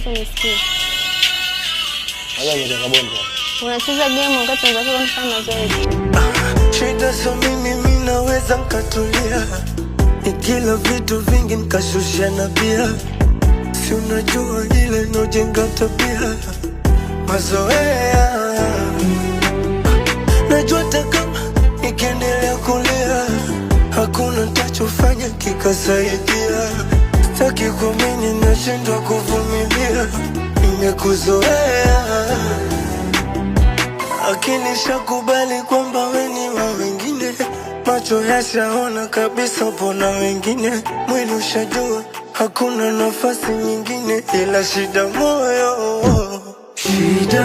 tu nisikie. Wala unataka bomba. Unacheza game wakati unataka kufanya mazoezi. Shida sio mimi naweza nikatulia. Nikila vitu vingi nikashusha na pia. Si unajua ile inojenga tabia. Mazoea. Najua hata kama nikiendelea kulia hakuna nitachofanya kikasaidia. Sitaki kuamini nashindwa kuvumilia. Nimekuzoea. Lakini shakubali kwamba wewe ni wa wengine. Macho yashaona kabisa pona wengine. Mwili ushajua hakuna nafasi nyingine ila shida moyo. Shida